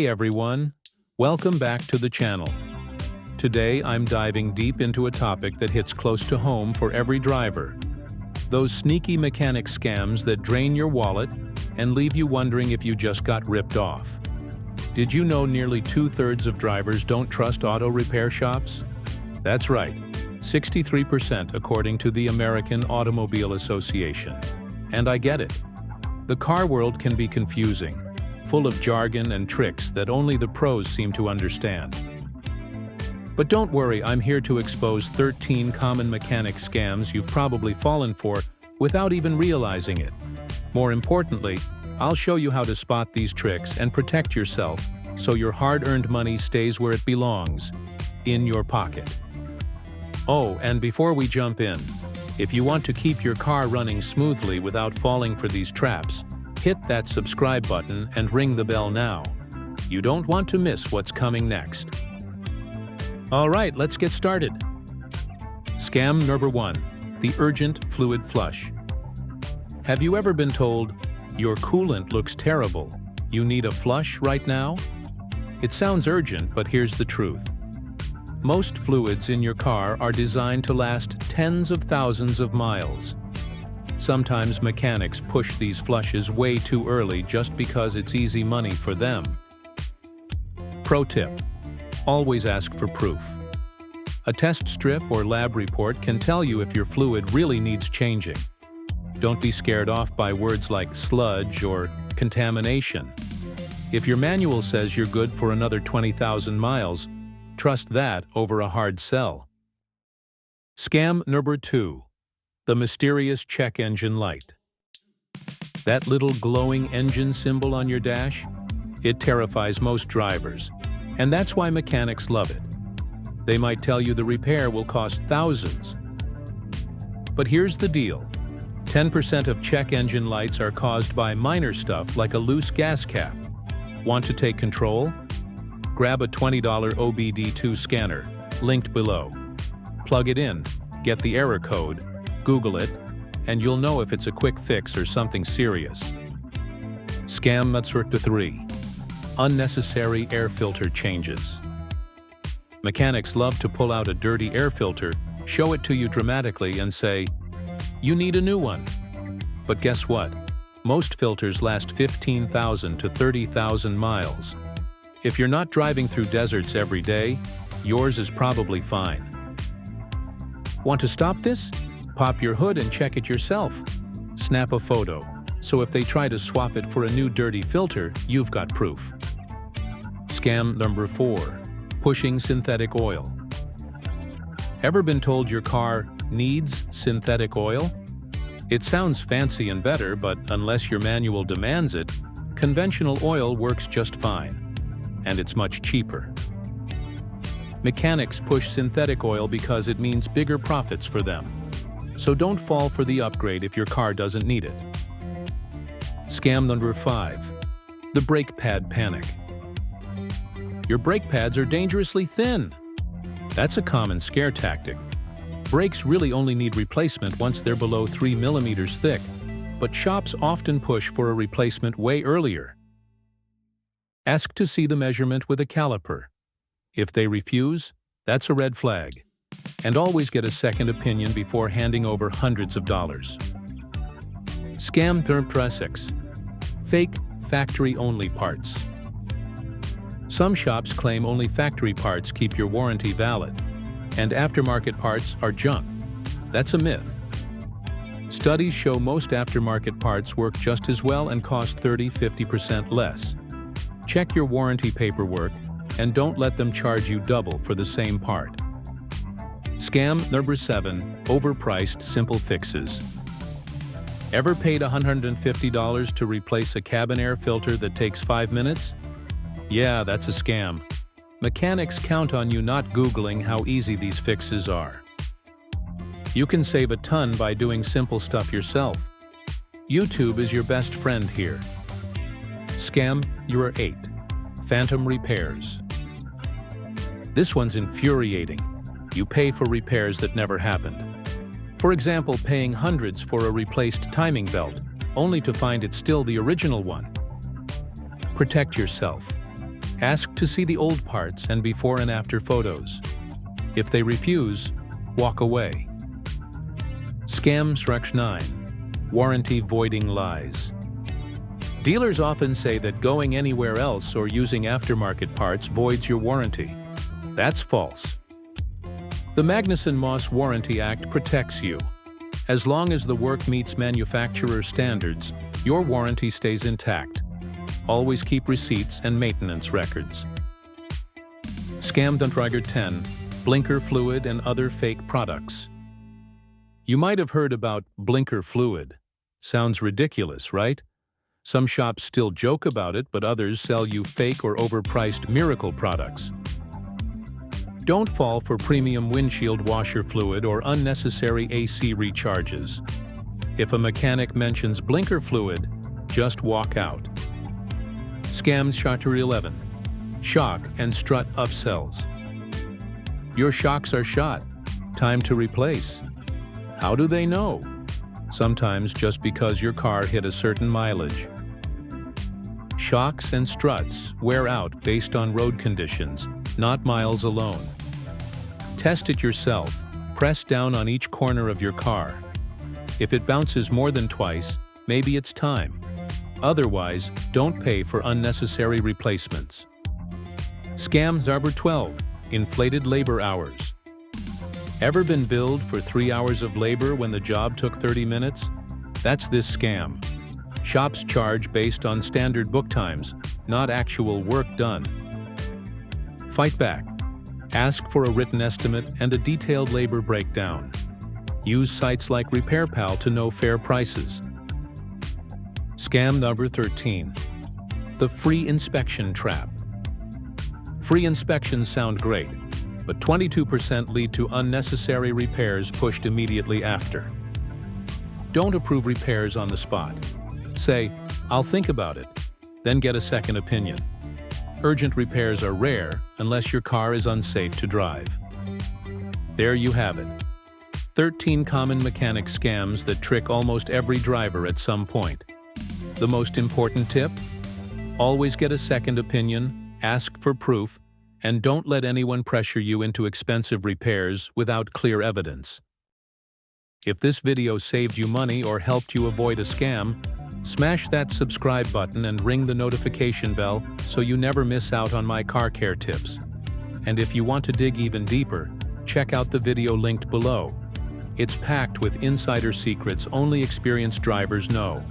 Hey everyone, welcome back to the channel. Today I'm diving deep into a topic that hits close to home for every driver. Those sneaky mechanic scams that drain your wallet and leave you wondering if you just got ripped off. Did you know nearly 2/3 of drivers don't trust auto repair shops? That's right, 63% according to the American Automobile Association. And I get it. The car world can be confusing, full of jargon and tricks that only the pros seem to understand. But don't worry, I'm here to expose 13 common mechanic scams you've probably fallen for without even realizing it. More importantly, I'll show you how to spot these tricks and protect yourself so your hard-earned money stays where it belongs, in your pocket. Oh, and before we jump in, if you want to keep your car running smoothly without falling for these traps, hit that subscribe button and ring the bell now. You don't want to miss what's coming next. Alright, let's get started. Scam number 1. The urgent fluid flush. Have you ever been told, "Your coolant looks terrible, you need a flush right now"? It sounds urgent, but here's the truth. Most fluids in your car are designed to last tens of thousands of miles. Sometimes mechanics push these flushes way too early just because it's easy money for them. Pro tip: always ask for proof. A test strip or lab report can tell you if your fluid really needs changing. Don't be scared off by words like sludge or contamination. If your manual says you're good for another 20,000 miles, trust that over a hard sell. Scam number 2. The mysterious check engine light. That little glowing engine symbol on your dash? It terrifies most drivers, and that's why mechanics love it. They might tell you the repair will cost thousands. But here's the deal. 10% of check engine lights are caused by minor stuff like a loose gas cap. Want to take control? Grab a $20 OBD2 scanner, linked below. Plug it in, get the error code, Google it, and you'll know if it's a quick fix or something serious. Scam number 3. Unnecessary air filter changes. Mechanics love to pull out a dirty air filter, show it to you dramatically, and say, "You need a new one." But guess what? Most filters last 15,000 to 30,000 miles. If you're not driving through deserts every day, yours is probably fine. Want to stop this? Pop your hood and check it yourself. Snap a photo, so if they try to swap it for a new dirty filter, you've got proof. Scam number 4. Pushing synthetic oil. Ever been told your car needs synthetic oil? It sounds fancy and better, but unless your manual demands it, conventional oil works just fine. And it's much cheaper. Mechanics push synthetic oil because it means bigger profits for them. So don't fall for the upgrade if your car doesn't need it. Scam number 5. The brake pad panic. Your brake pads are dangerously thin. That's a common scare tactic. Brakes really only need replacement once they're below 3 millimeters thick, but shops often push for a replacement way earlier. Ask to see the measurement with a caliper. If they refuse, that's a red flag. And always get a second opinion before handing over hundreds of dollars. Scam number 6. Fake factory-only parts. Some shops claim only factory parts keep your warranty valid, and aftermarket parts are junk. That's a myth. Studies show most aftermarket parts work just as well and cost 30–50% less. Check your warranty paperwork and don't let them charge you double for the same part. Scam number 7. Overpriced simple fixes. Ever paid $150 to replace a cabin air filter that takes 5 minutes? Yeah, that's a scam. Mechanics count on you not Googling how easy these fixes are. You can save a ton by doing simple stuff yourself. YouTube is your best friend here. Scam number 8. Phantom repairs. This one's infuriating. You pay for repairs that never happened. For example, paying hundreds for a replaced timing belt, only to find it's still the original one. Protect yourself. Ask to see the old parts and before and after photos. If they refuse, walk away. Scams 9. Warranty voiding lies. Dealers often say that going anywhere else or using aftermarket parts voids your warranty. That's false. The Magnuson-Moss Warranty Act protects you. As long as the work meets manufacturer standards, your warranty stays intact. Always keep receipts and maintenance records. Scam 10. Blinker fluid and other fake products. You might have heard about blinker fluid. Sounds ridiculous, right? Some shops still joke about it, but others sell you fake or overpriced miracle products. Don't fall for premium windshield washer fluid or unnecessary AC recharges. If a mechanic mentions blinker fluid, just walk out. Scams 11. Shock and strut upsells. Your shocks are shot. Time to replace. How do they know? Sometimes just because your car hit a certain mileage. Shocks and struts wear out based on road conditions, not miles alone. Test it yourself. Press down on each corner of your car. If it bounces more than twice, maybe it's time. Otherwise, don't pay for unnecessary replacements. Scam 12. Inflated labor hours. Ever been billed for 3 hours of labor when the job took 30 minutes? That's this scam. Shops charge based on standard book times, not actual work done. Fight back. Ask for a written estimate and a detailed labor breakdown. Use sites like RepairPal to know fair prices. Scam 13. The free inspection trap. Free inspections sound great, but 22% lead to unnecessary repairs pushed immediately after. Don't approve repairs on the spot. Say, "I'll think about it," then get a second opinion. Urgent repairs are rare unless your car is unsafe to drive. There you have it. 13 common mechanic scams that trick almost every driver at some point. The most important tip? Always get a second opinion, ask for proof, and don't let anyone pressure you into expensive repairs without clear evidence. If this video saved you money or helped you avoid a scam, smash that subscribe button and ring the notification bell so you never miss out on my car care tips. And if you want to dig even deeper, check out the video linked below. It's packed with insider secrets only experienced drivers know.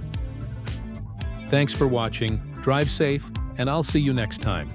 Thanks for watching, drive safe, and I'll see you next time.